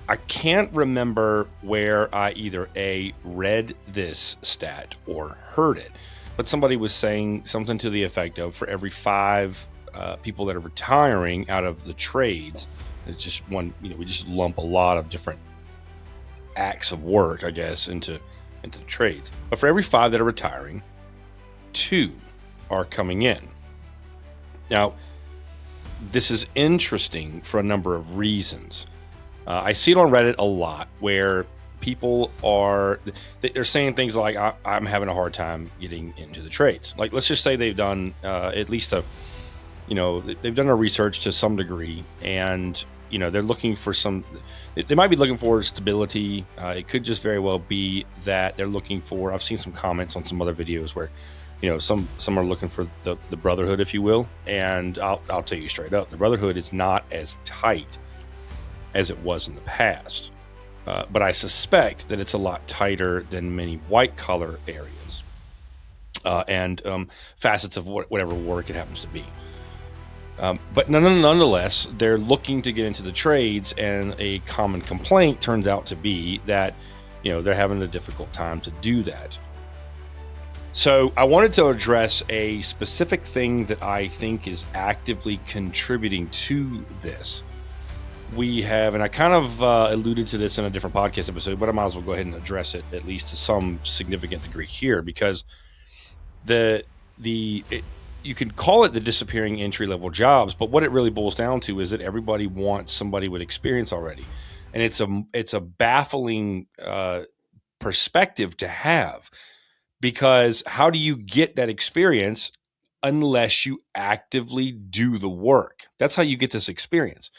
I can't remember where I either A, read this stat or heard it, but somebody was saying something to the effect of for every five people that are retiring out of the trades, it's just one, we just lump a lot of different acts of work, I guess, into the trades. But for every five that are retiring, two are coming in. Now, this is interesting for a number of reasons. I see it on Reddit a lot where people they're saying things like, I'm having a hard time getting into the trades. Like, let's just say they've done at least they've done a research to some degree, and they're looking for they might be looking for stability. It could just very well be that they're looking for, I've seen some comments on some other videos where some are looking for the brotherhood, if you will. And I'll tell you straight up, the brotherhood is not as tight as it was in the past. But I suspect that it's a lot tighter than many white collar areas and facets of whatever work it happens to be. But nonetheless, they're looking to get into the trades, and a common complaint turns out to be that they're having a difficult time to do that. So I wanted to address a specific thing that I think is actively contributing to this. We have, and I kind of alluded to this in a different podcast episode, but I might as well go ahead and address it at least to some significant degree here, because you can call it the disappearing entry-level jobs, but what it really boils down to is that everybody wants somebody with experience already, and it's a baffling perspective to have, because how do you get that experience unless you actively do the work? That's how you get this experience.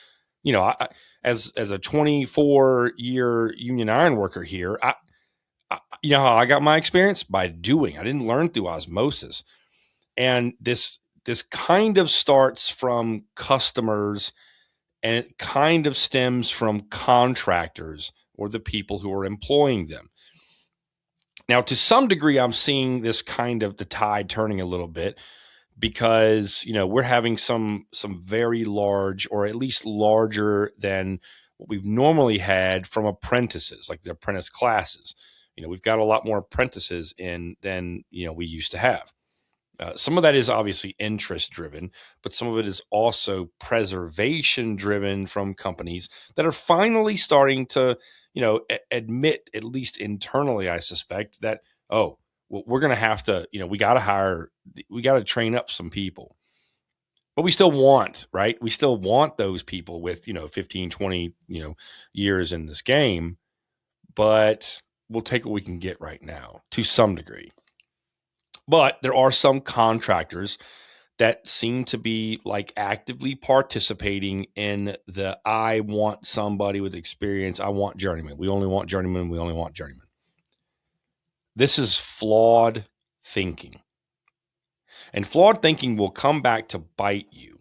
As a 24-year union iron worker here, I how I got my experience? By doing. I didn't learn through osmosis. And this kind of starts from customers, and it kind of stems from contractors or the people who are employing them. Now, to some degree, I'm seeing this kind of the tide turning a little bit, because we're having some very large, or at least larger than what we've normally had, from apprentices, like the apprentice classes. We've got a lot more apprentices in than we used to have. Some of that is obviously interest driven, but some of it is also preservation driven from companies that are finally starting to, admit, at least internally, I suspect, that, oh, well, we're going to have to, we got to train up some people. But we still want, right? We still want those people with, 15, 20, years in this game, but we'll take what we can get right now to some degree. But there are some contractors that seem to be like actively participating in the, I want somebody with experience. I want journeyman. We only want journeyman. We only want journeyman. This is flawed thinking. And flawed thinking will come back to bite you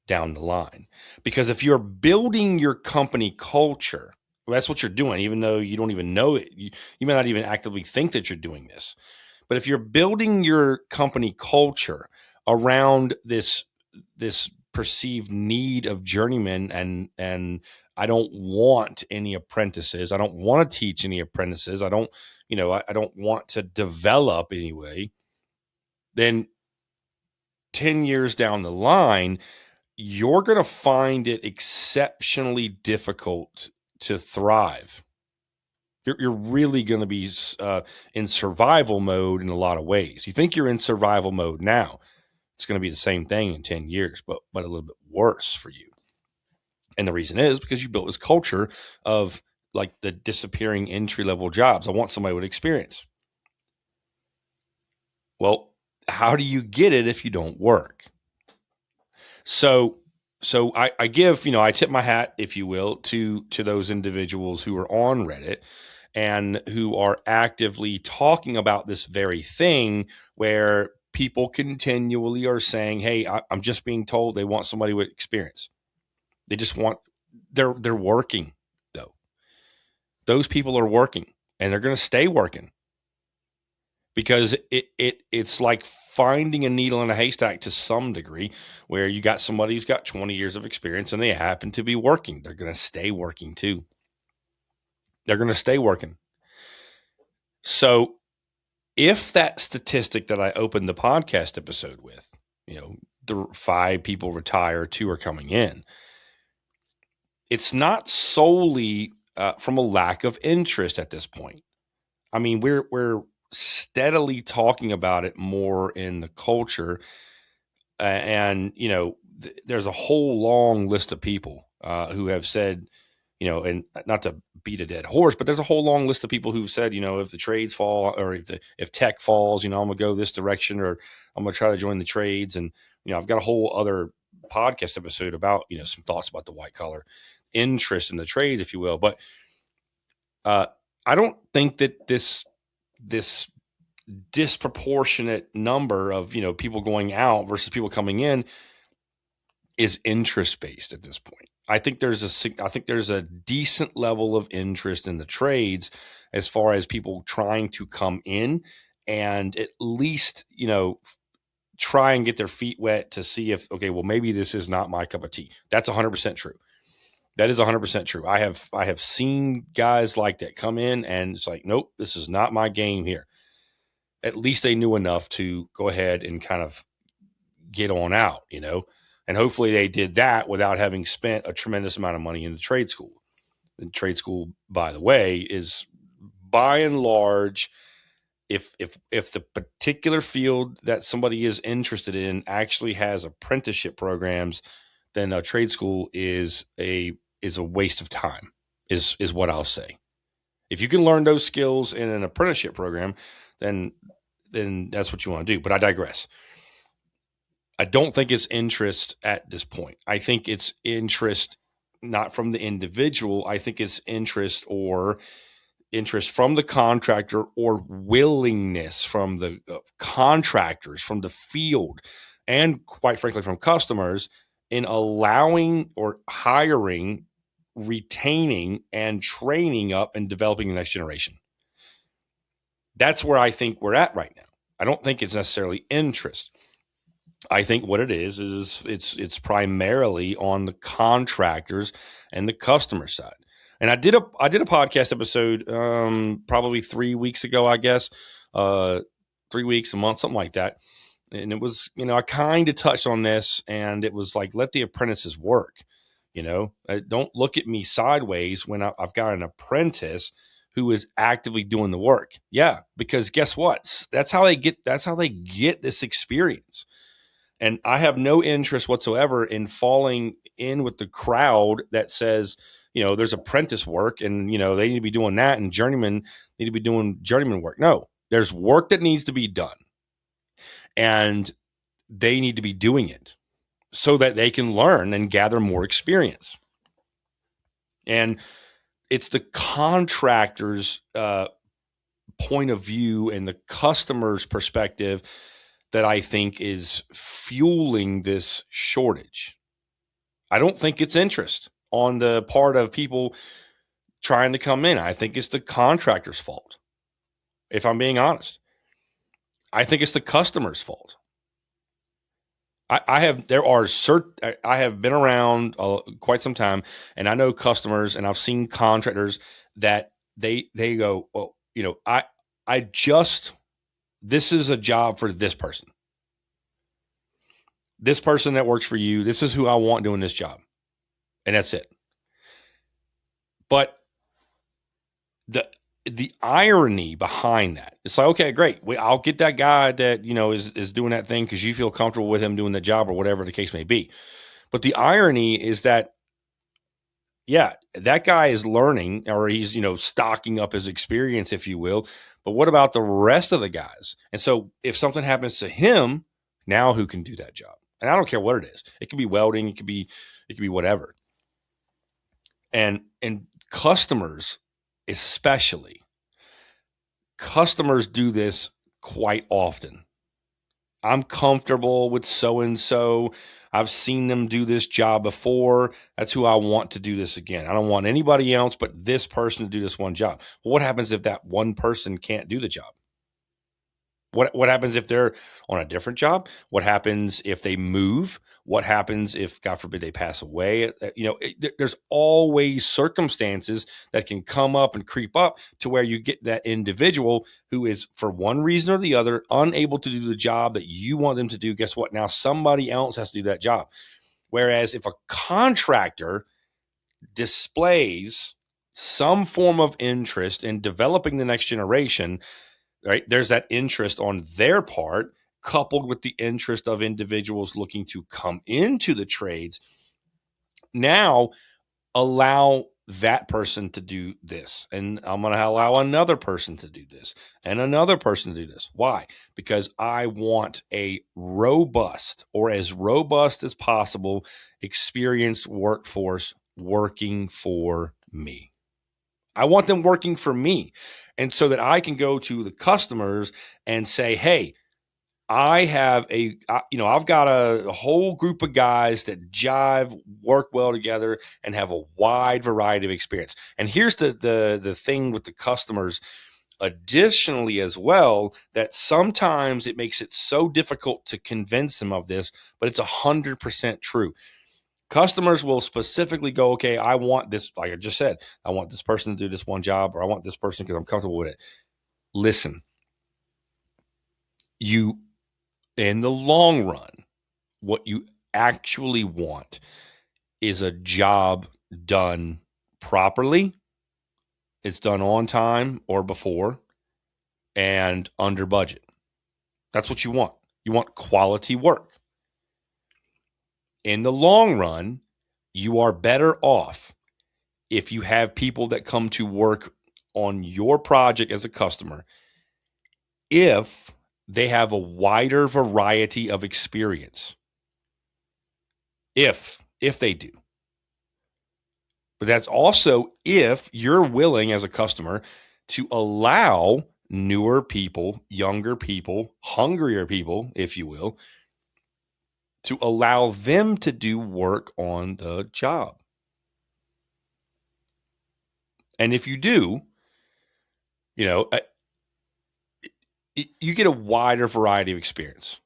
down the line. Because if you're building your company culture, well, that's what you're doing, even though you don't even know it. You may not even actively think that you're doing this. But if you're building your company culture around this perceived need of journeymen, and I don't want any apprentices, I don't want to teach any apprentices, I don't want to develop anyway, then 10 years down the line, you're going to find it exceptionally difficult to thrive. You're really going to be in survival mode in a lot of ways. You think you're in survival mode now. It's going to be the same thing in 10 years, but a little bit worse for you. And the reason is because you built this culture of like the disappearing entry-level jobs. I want somebody with experience. Well, how do you get it if you don't work? So I give, I tip my hat, if you will, to those individuals who are on Reddit and who are actively talking about this very thing, where people continually are saying, hey, I'm just being told they want somebody with experience. They just want, they're working though. Those people are working, and they're going to stay working, because it's like finding a needle in a haystack to some degree, where you got somebody who's got 20 years of experience and they happen to be working. They're going to stay working too. They're going to stay working. So if that statistic that I opened the podcast episode with, the 5 people retire, 2 are coming in, it's not solely from a lack of interest at this point. I mean, we're steadily talking about it more in the culture, and there's a whole long list of people who have said, and not to beat a dead horse, but there's a whole long list of people who've said, if the trades fall or if tech falls, I'm gonna go this direction, or I'm gonna try to join the trades. And I've got a whole other podcast episode about some thoughts about the white collar interest in the trades, if you will. But I don't think that this disproportionate number of people going out versus people coming in is interest based at this point. I think there's a decent level of interest in the trades as far as people trying to come in and at least try and get their feet wet to see if, okay, well, maybe this is not my cup of tea. That's 100% true. That is 100% true. I have seen guys like that come in and it's like, nope, this is not my game here. At least they knew enough to go ahead and kind of get on out, and hopefully they did that without having spent a tremendous amount of money in the trade school. The trade school, by the way, is by and large, if the particular field that somebody is interested in actually has apprenticeship programs, then a trade school is a waste of time, is what I'll say. If you can learn those skills in an apprenticeship program, then that's what you want to do. But I digress. I don't think it's interest at this point. I think it's interest not from the individual. I think it's interest from the contractor, or willingness from the contractors, from the field, and quite frankly from customers, in allowing or hiring, retaining, and training up and developing the next generation. That's where I think we're at right now. I don't think it's necessarily interest. I think what it is it's primarily on the contractors and the customer side. And I did a podcast episode probably 3 weeks ago, I guess, 3 weeks, a month, something like that. And it was, I kind of touched on this, and it was like, let the apprentices work. Don't look at me sideways when I've got an apprentice who is actively doing the work. Yeah, because guess what? That's how they get this experience. And I have no interest whatsoever in falling in with the crowd that says, there's apprentice work and, they need to be doing that, and journeymen need to be doing journeyman work. No, there's work that needs to be done, and they need to be doing it so that they can learn and gather more experience. And it's the contractor's point of view and the customer's perspective that I think is fueling this shortage. I don't think it's interest on the part of people trying to come in. I think it's the contractor's fault. If I'm being honest, I think it's the customer's fault. I have been around quite some time, and I know customers, and I've seen contractors that they go, well, this is a job for this person. This person that works for you, this is who I want doing this job. And that's it. But the irony behind that, it's like, okay, great. I'll get that guy that, is doing that thing because you feel comfortable with him doing the job, or whatever the case may be. But the irony is that, yeah, that guy is learning, or he's, stocking up his experience, if you will. But what about the rest of the guys? And so if something happens to him, now who can do that job? And I don't care what it is. It could be welding. It could be whatever. And customers, especially, customers do this quite often. I'm comfortable with so-and-so. I've seen them do this job before. That's who I want to do this again. I don't want anybody else but this person to do this one job. Well, what happens if that one person can't do the job? What happens if they're on a different job? What happens if they move? What happens if, God forbid, they pass away? There's always circumstances that can come up and creep up to where you get that individual who is, for one reason or the other, unable to do the job that you want them to do. Guess what? Now somebody else has to do that job. Whereas if a contractor displays some form of interest in developing the next generation, right? There's that interest on their part, coupled with the interest of individuals looking to come into the trades. Now, allow that person to do this. And I'm going to allow another person to do this and another person to do this. Why? Because I want a robust, or as robust as possible, experienced workforce working for me. I want them working for me. And so that I can go to the customers and say, hey, I've got a whole group of guys that jive, work well together, and have a wide variety of experience. And here's the thing with the customers additionally as well, that sometimes it makes it so difficult to convince them of this, but it's 100% true. Customers will specifically go, okay, I want this, like I just said, I want this person to do this one job, or I want this person because I'm comfortable with it. Listen, you, in the long run, what you actually want is a job done properly. It's done on time or before and under budget. That's what you want. You want quality work. In the long run, you are better off if you have people that come to work on your project as a customer, if they have a wider variety of experience. If they do. But that's also if you're willing as a customer to allow newer people, younger people, hungrier people, if you will, to allow them to do work on the job. And if you do, you get a wider variety of experience.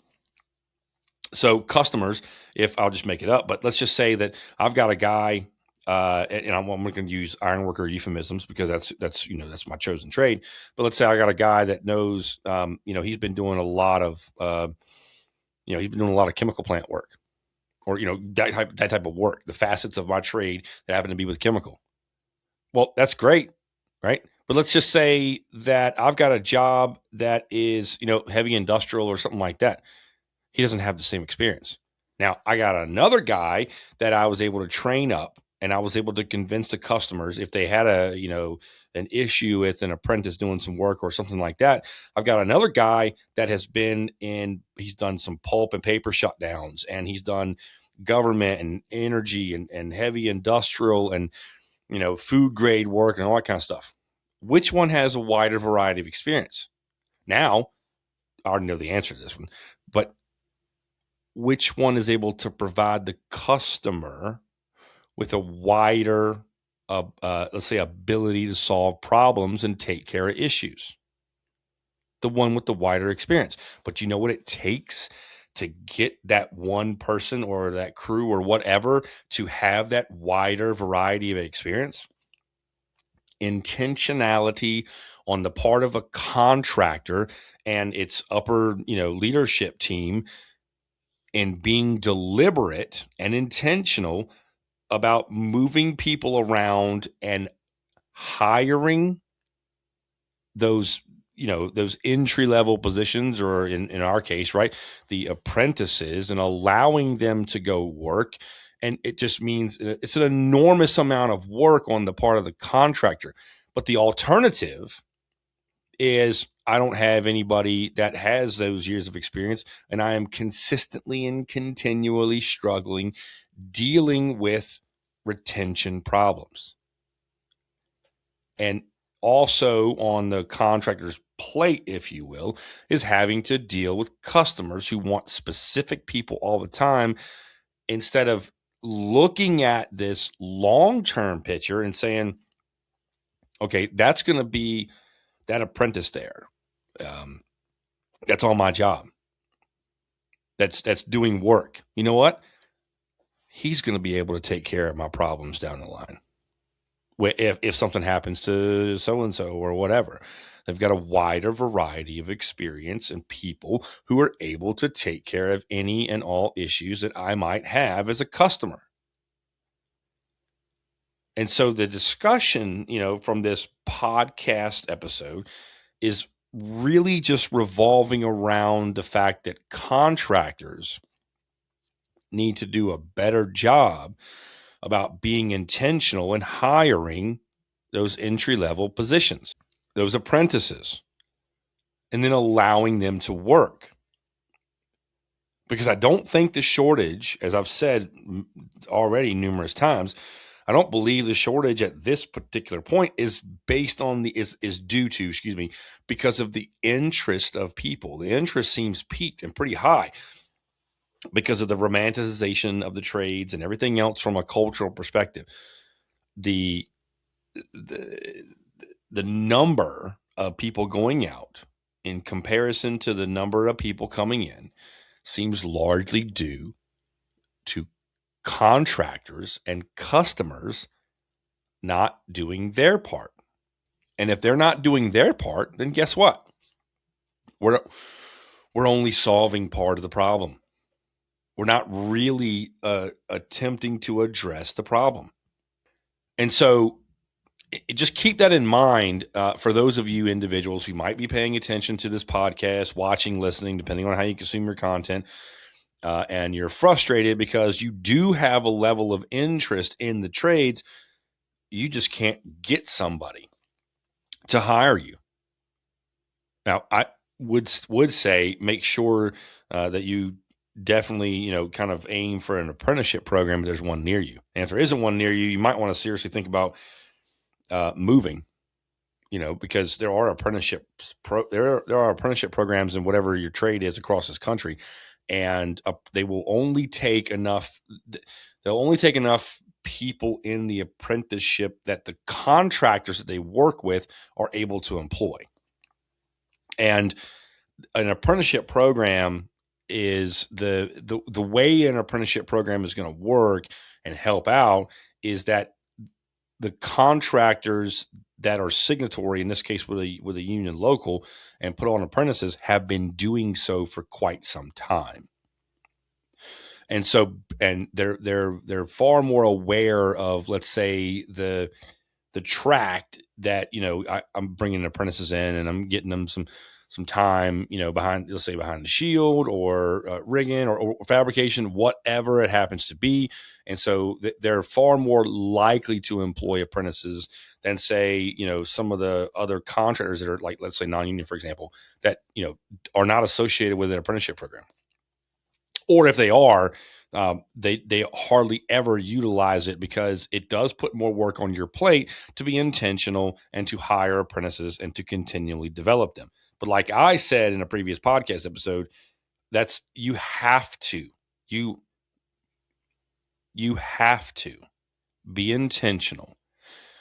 So customers, if I'll just make it up, but let's just say that I've got a guy, and I'm going to use ironworker euphemisms because that's my chosen trade. But let's say I got a guy that knows, he's been doing a lot of, chemical plant work, or that type of work, the facets of my trade that happen to be with chemical. Well, that's great, right? But let's just say that I've got a job that is, heavy industrial or something like that. He doesn't have the same experience. Now, I got another guy that I was able to train up, and I was able to convince the customers if they had an issue with an apprentice doing some work or something like that. I've got another guy that he's done some pulp and paper shutdowns, and he's done government and energy and heavy industrial and, food grade work and all that kind of stuff. Which one has a wider variety of experience? Now, I already know the answer to this one, but which one is able to provide the customer with a wider, let's say, ability to solve problems and take care of issues? The one with the wider experience. But you know what it takes to get that one person or that crew or whatever to have that wider variety of experience? Intentionality on the part of a contractor and its upper, leadership team, and being deliberate and intentional about moving people around and hiring those those entry level positions, or in our case, right, the apprentices, and allowing them to go work. And it just means it's an enormous amount of work on the part of the contractor. But the alternative is I don't have anybody that has those years of experience, and I am consistently and continually struggling dealing with retention problems. And also on the contractor's plate, if you will, is having to deal with customers who want specific people all the time, instead of looking at this long-term picture and saying, okay, that's going to be that apprentice there. That's all my job. That's doing work. You know what? He's going to be able to take care of my problems down the line. If something happens to so and so or whatever, they've got a wider variety of experience and people who are able to take care of any and all issues that I might have as a customer. And so the discussion, from this podcast episode is really just revolving around the fact that contractors need to do a better job about being intentional in hiring those entry level positions, those apprentices, and then allowing them to work. Because I don't think the shortage, as I've said already numerous times, I don't believe the shortage at this particular point is based on is due to, because of the interest of people. The interest seems peaked and pretty high because of the romanticization of the trades and everything else from a cultural perspective. The the the number of people going out in comparison to the number of people coming in seems largely due to contractors and customers not doing their part. And if they're not doing their part, then guess what? We're only solving part of the problem. We're not really attempting to address the problem. And so just keep that in mind for those of you individuals who might be paying attention to this podcast, watching, listening, depending on how you consume your content. And you're frustrated because you do have a level of interest in the trades. You just can't get somebody to hire you. Now, I would say make sure that you definitely, kind of aim for an apprenticeship program if there's one near you. And if there isn't one near you, you might want to seriously think about moving. Because there are there are apprenticeship programs in whatever your trade is across this country, and they will only take enough. They'll only take enough people in the apprenticeship that the contractors that they work with are able to employ. And an apprenticeship program is the way an apprenticeship program is going to work and help out is that the contractors that are signatory, in this case with a union local, and put on apprentices have been doing so for quite some time. And so, and they're far more aware of, let's say, the tract that, I'm bringing apprentices in and I'm getting them some time, behind, let's say, behind the shield or rigging or fabrication, whatever it happens to be. And so they're far more likely to employ apprentices than, say, some of the other contractors that are, like, let's say, non-union, for example, that, are not associated with an apprenticeship program. Or if they are, they hardly ever utilize it because it does put more work on your plate to be intentional and to hire apprentices and to continually develop them. But like I said in a previous podcast episode, you have to be intentional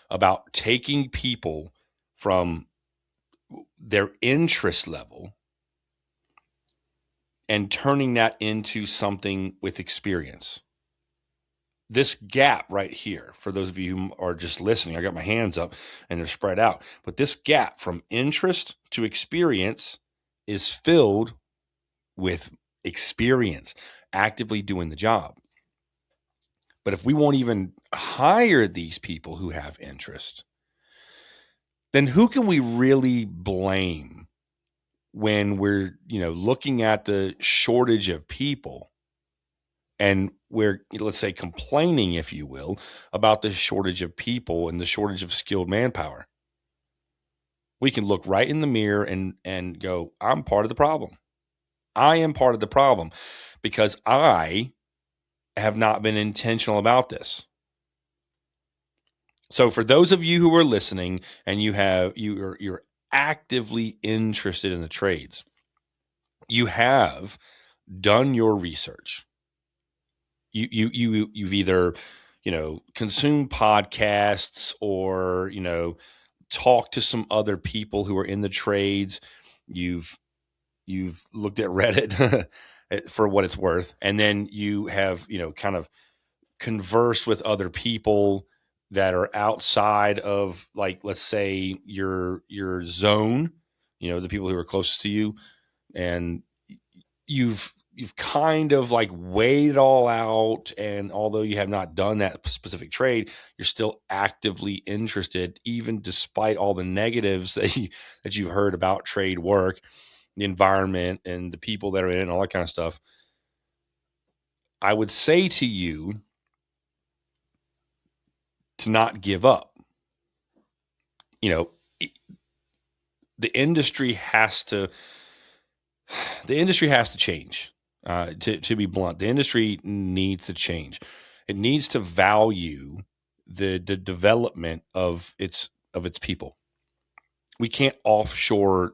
about taking people from their interest level and turning that into something with experience. This gap right here, for those of you who are just listening, I got my hands up and they're spread out, but this gap from interest to experience is filled with experience, actively doing the job. But if we won't even hire these people who have interest, then who can we really blame when we're, looking at the shortage of people and we're, let's say, complaining, if you will, about the shortage of people and the shortage of skilled manpower? We can look right in the mirror and go, I'm part of the problem. I am part of the problem because I have not been intentional about this. So for those of you who are listening and you're actively interested in the trades, you have done your research. You've either, consumed podcasts or, talked to some other people who are in the trades. You've you've looked at Reddit for what it's worth, and then you have, kind of conversed with other people that are outside of, like, let's say your zone, the people who are closest to you, and you've kind of like weighed it all out, and although you have not done that specific trade, you're still actively interested, even despite all the negatives that you've heard about trade work, the environment, and the people that are in it, and all that kind of stuff. I would say to you to not give up. You know, the industry has to change. To be blunt, the industry needs to change. It needs to value the development of its people. We can't offshore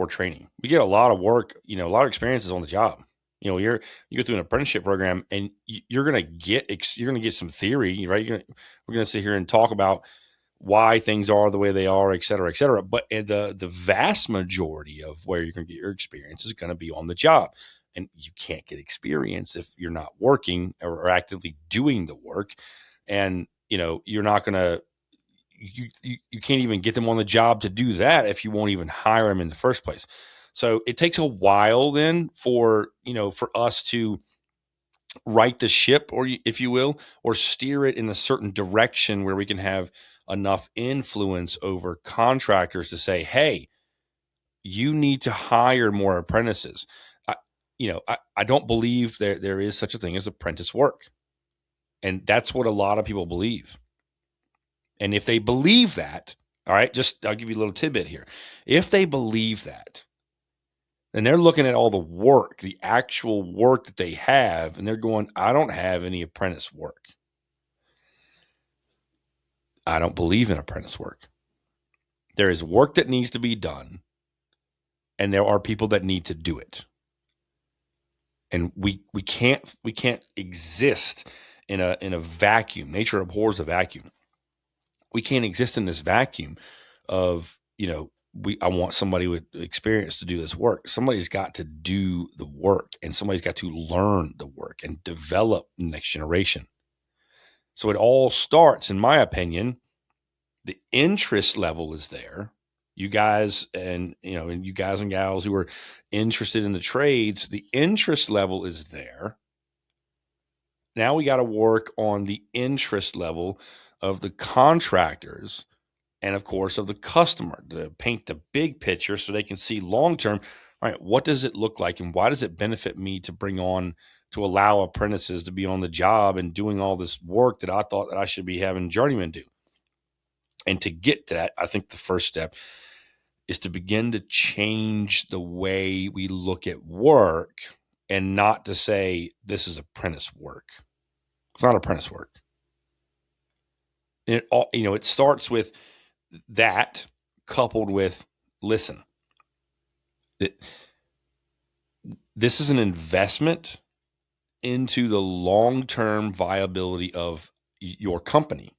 training. We get a lot of work, a lot of experiences on the job. You go through an apprenticeship program, and you're gonna get some theory, right? We're gonna sit here and talk about why things are the way they are, et cetera, et cetera. But the vast majority of where you're going to get your experience is going to be on the job. And you can't get experience if you're not working or actively doing the work. And, you're not going to, you can't even get them on the job to do that if you won't even hire them in the first place. So it takes a while then for us to right the ship, or if you will, or steer it in a certain direction where we can have enough influence over contractors to say, hey, you need to hire more apprentices. I don't believe there is such a thing as apprentice work. And that's what a lot of people believe. And if they believe that, all right, I'll give you a little tidbit here. If they believe that, and they're looking at all the work, the actual work that they have, and they're going, I don't have any apprentice work. I don't believe in apprentice work. There is work that needs to be done, and there are people that need to do it. And we can't exist in a vacuum. Nature abhors a vacuum. We can't exist in this vacuum of, I want somebody with experience to do this work. Somebody's got to do the work, and somebody's got to learn the work and develop the next generation. So it all starts, in my opinion, the interest level is there. You guys and you guys and gals who are interested in the trades, the interest level is there. Now we got to work on the interest level of the contractors and, of course, of the customer to paint the big picture so they can see long term, all right, what does it look like, and why does it benefit me to allow apprentices to be on the job and doing all this work that I thought that I should be having journeymen do? And to get to that, I think the first step is to begin to change the way we look at work, and not to say this is apprentice work. It's not apprentice work. And it starts with that, coupled with, listen, this is an investment into the long-term viability of your company.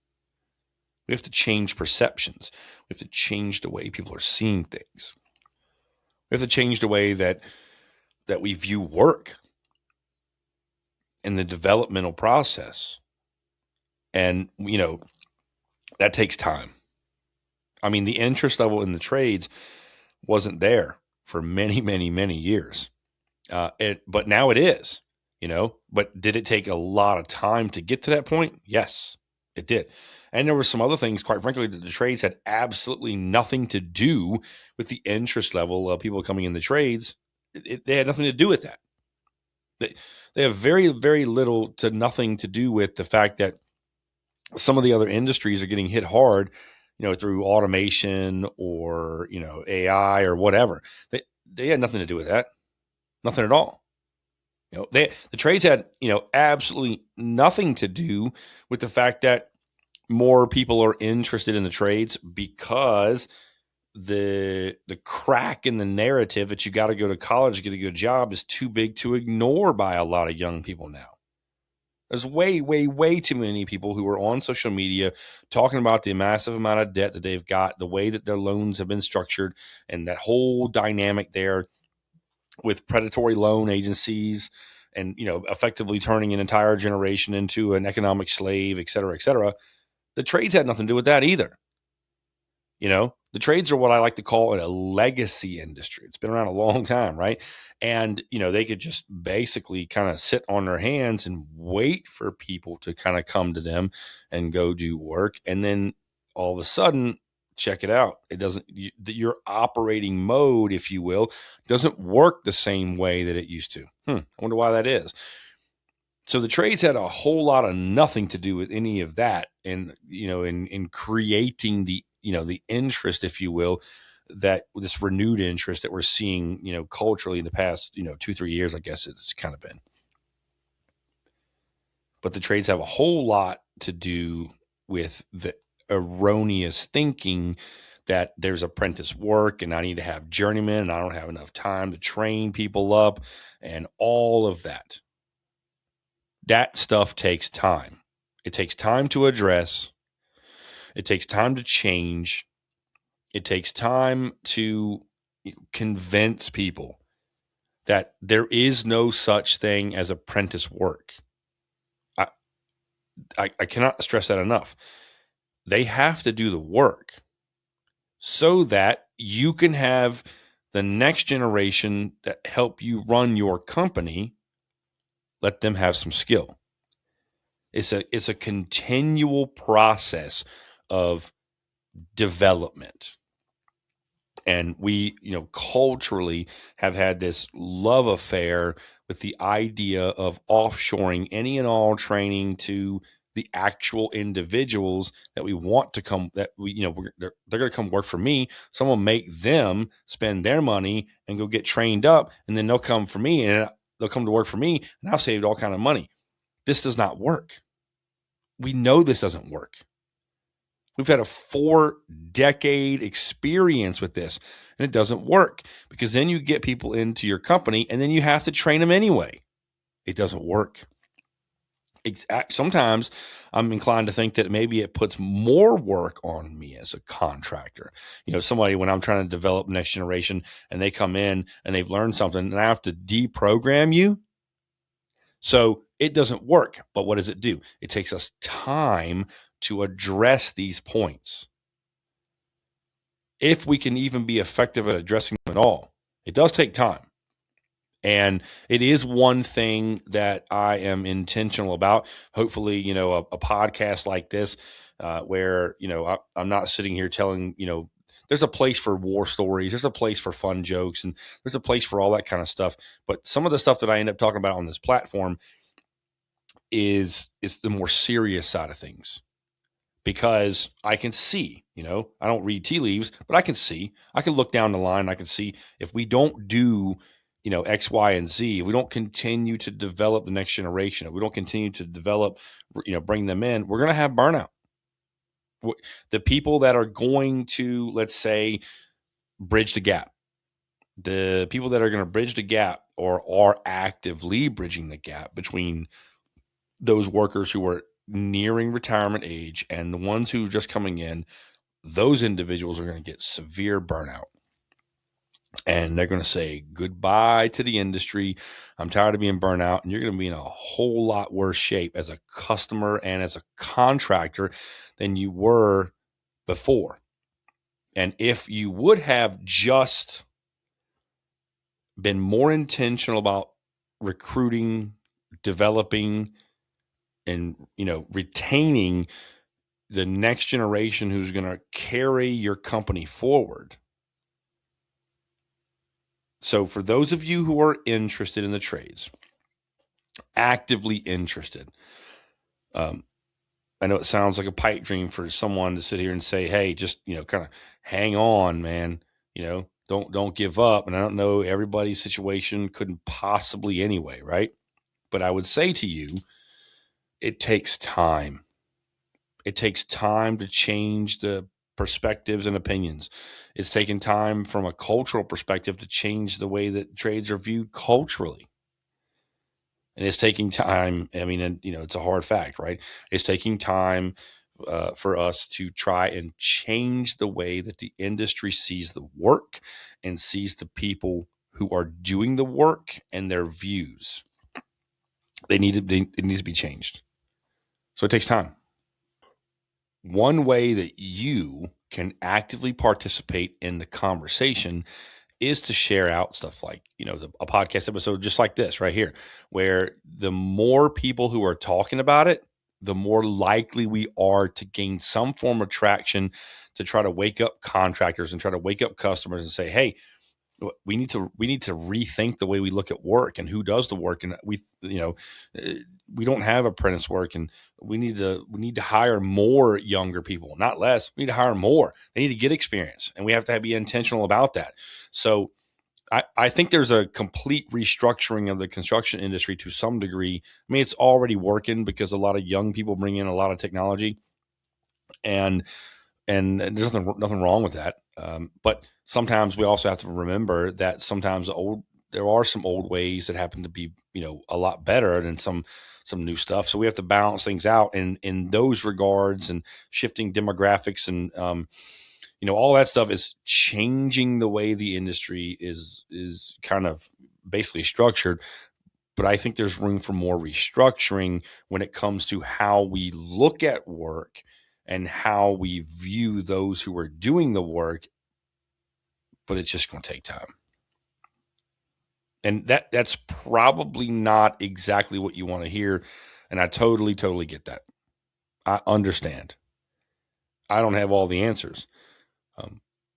We have to change perceptions. We have to change the way people are seeing things. We have to change the way that we view work and the developmental process. And, that takes time. I mean, the interest level in the trades wasn't there for many, many, many years. But now it is, but did it take a lot of time to get to that point? Yes, it did. And there were some other things, quite frankly, that the trades had absolutely nothing to do with the interest level of people coming in the trades. They had nothing to do with that. They have very, very little to nothing to do with the fact that some of the other industries are getting hit hard, through automation or, AI or whatever. They had nothing to do with that. Nothing at all. The trades had, absolutely nothing to do with the fact that more people are interested in the trades, because the crack in the narrative that you got to go to college to get a good job is too big to ignore by a lot of young people now. There's way, way, way too many people who are on social media talking about the massive amount of debt that they've got, the way that their loans have been structured, and that whole dynamic there with predatory loan agencies and, effectively turning an entire generation into an economic slave, et cetera, et cetera. The trades had nothing to do with that either. The trades are what I like to call a legacy industry. It's been around a long time, right? And, they could just basically kind of sit on their hands and wait for people to kind of come to them and go do work. And then all of a sudden, check it out. It doesn't, your operating mode, if you will, doesn't work the same way that it used to. I wonder why that is. So the trades had a whole lot of nothing to do with any of that, and in creating the interest, if you will, that this renewed interest that we're seeing, culturally in the past 2-3 years, I guess it's kind of been. But the trades have a whole lot to do with the erroneous thinking that there's apprentice work and I need to have journeymen and I don't have enough time to train people up and all of that. That stuff takes time. It takes time to address. It takes time to change. It takes time to convince people that there is no such thing as apprentice work. I cannot stress that enough. They have to do the work so that you can have the next generation that help you run your company. Let them have some skill. It's a continual process of development. And we, culturally have had this love affair with the idea of offshoring any and all training to the actual individuals that we want to come, that they're going to come work for me. So I'm going to make them spend their money and go get trained up. And then they'll come for me and they'll come to work for me. And I've saved all kind of money. This does not work. We know this doesn't work. We've had a 4-decade experience with this, and it doesn't work because then you get people into your company and then you have to train them anyway. It doesn't work. Sometimes I'm inclined to think that maybe it puts more work on me as a contractor. Somebody, when I'm trying to develop next generation and they come in and they've learned something and I have to deprogram you. So it doesn't work. But what does it do? It takes us time to address these points. If we can even be effective at addressing them at all, it does take time. And it is one thing that I am intentional about. Hopefully, a podcast like this, where, I'm not sitting here telling, there's a place for war stories. There's a place for fun jokes and there's a place for all that kind of stuff. But some of the stuff that I end up talking about on this platform is the more serious side of things. Because I can see, I don't read tea leaves, but I can look down the line. I can see if we don't do, X, Y, and Z, if we don't continue to develop the next generation, if we don't continue to develop, bring them in, we're going to have burnout. The people that are going to, let's say, bridge the gap, the people that are going to bridge the gap or are actively bridging the gap between those workers who are nearing retirement age and the ones who are just coming in, those individuals are going to get severe burnout. And they're going to say goodbye to the industry. I'm tired of being burnt out. And you're going to be in a whole lot worse shape as a customer and as a contractor than you were before. And if you would have just been more intentional about recruiting, developing, and retaining the next generation who's going to carry your company forward. So for those of you who are interested in the trades, actively interested, I know it sounds like a pipe dream for someone to sit here and say, hey, just, kind of hang on, man, don't give up. And I don't know, everybody's situation couldn't possibly anyway, right? But I would say to you, it takes time. It takes time to change the perspectives and opinions. It's taken time from a cultural perspective to change the way that trades are viewed culturally. And it's taking time. I mean, and it's a hard fact, right? It's taking time for us to try and change the way that the industry sees the work and sees the people who are doing the work and their views. It needs to be changed. So it takes time. One way that you can actively participate in the conversation is to share out stuff like, a podcast episode just like this right here, where the more people who are talking about it, the more likely we are to gain some form of traction to try to wake up contractors and try to wake up customers and say, hey, we need to rethink the way we look at work and who does the work. And we don't have apprentice work, and we need to hire more younger people, not less. We need to hire more. They need to get experience, and we have to be intentional about that. So I think there's a complete restructuring of the construction industry to some degree. I mean, it's already working because a lot of young people bring in a lot of technology, and there's nothing wrong with that. But sometimes we also have to remember that sometimes there are some old ways that happen to be a lot better than some new stuff. So we have to balance things out in those regards, and shifting demographics and all that stuff is changing the way the industry is kind of basically structured. But I think there's room for more restructuring when it comes to how we look at work and how we view those who are doing the work. But it's just going to take time. And that's probably not exactly what you want to hear. And I totally, totally get that. I understand. I don't have all the answers.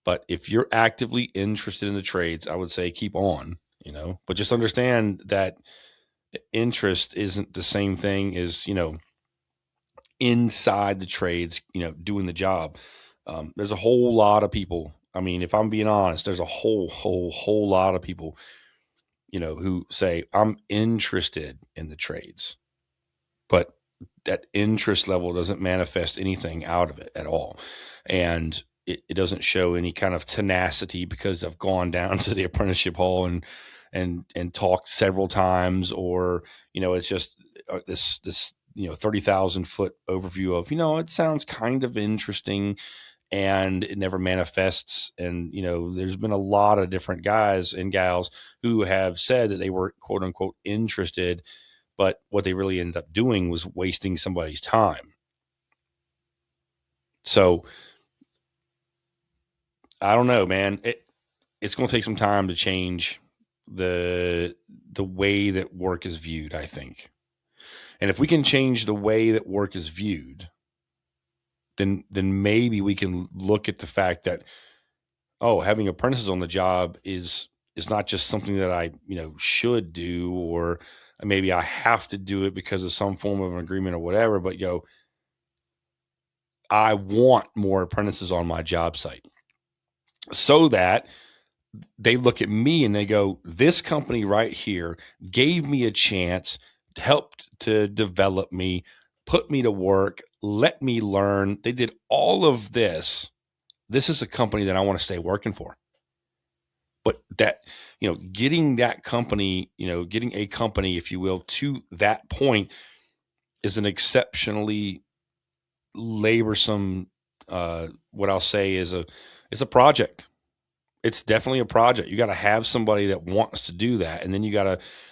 But if you're actively interested in the trades, I would say keep on, but just understand that interest isn't the same thing as, inside the trades, doing the job. There's a whole lot of people. I mean, if I'm being honest, there's a whole lot of people, who say, I'm interested in the trades, but that interest level doesn't manifest anything out of it at all. And it doesn't show any kind of tenacity because I've gone down to the apprenticeship hall and talked several times, or, it's just this 30,000 foot overview of, it sounds kind of interesting, and it never manifests. And, there's been a lot of different guys and gals who have said that they were quote unquote interested, but what they really ended up doing was wasting somebody's time. So I don't know, man. It's going to take some time to change the way that work is viewed, I think. And if we can change the way that work is viewed, then maybe we can look at the fact that, having apprentices on the job is not just something that I, should do, or maybe I have to do it because of some form of an agreement or whatever, but I want more apprentices on my job site, so that they look at me and they go, this company right here gave me a chance, helped to develop me, put me to work, let me learn. They did all of this. This is a company that I want to stay working for. But that, getting that company, getting a company, if you will, to that point is an exceptionally laborsome, what I'll say is it's a project. It's definitely a project. You got to have somebody that wants to do that. And then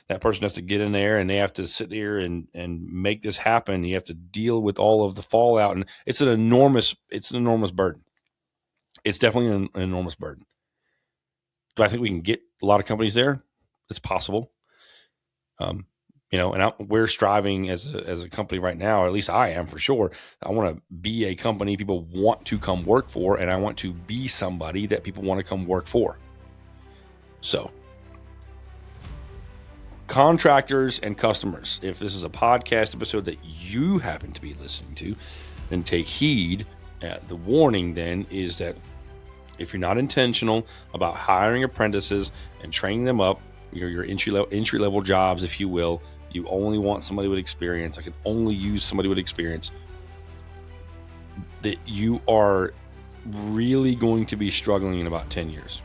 that person has to get in there and they have to sit there and make this happen. You have to deal with all of the fallout. And it's an enormous burden. It's definitely an enormous burden. Do I think we can get a lot of companies there? It's possible. And we're striving as a company right now, or at least I am for sure. I want to be a company people want to come work for, and I want to be somebody that people want to come work for. So, contractors and customers, if this is a podcast episode that you happen to be listening to, then take heed. The warning then is that if you're not intentional about hiring apprentices and training them up, your entry level jobs, if you will, you only want somebody with experience. I can only use somebody with experience. That you are really going to be struggling in about 10 years.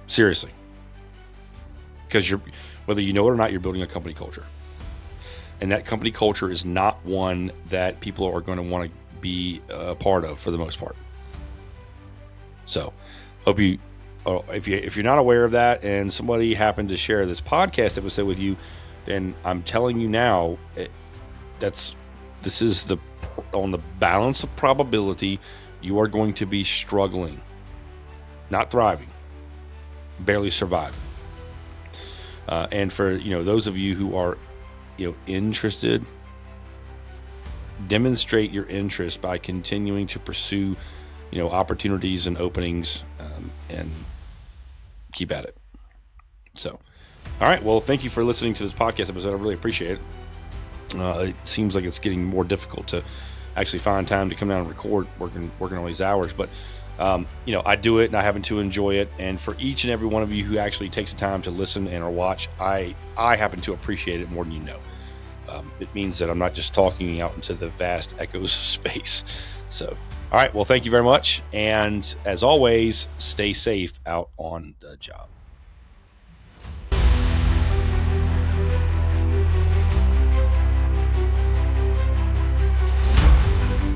Seriously. Because whether you know it or not, you're building a company culture. And that company culture is not one that people are going to want to be a part of for the most part. So hope you, if you're not aware of that and somebody happened to share this podcast episode with you, then I'm telling you now, this is on the balance of probability, you are going to be struggling, not thriving, barely surviving. And for those of you who are interested, demonstrate your interest by continuing to pursue opportunities and openings, and keep at it. So, all right. Well, thank you for listening to this podcast episode. I really appreciate it. It seems like it's getting more difficult to actually find time to come down and record, working all these hours. But, I do it and I happen to enjoy it. And for each and every one of you who actually takes the time to listen and or watch, I happen to appreciate it more than you know. It means that I'm not just talking out into the vast echoes of space. So, all right. Well, thank you very much. And as always, stay safe out on the job.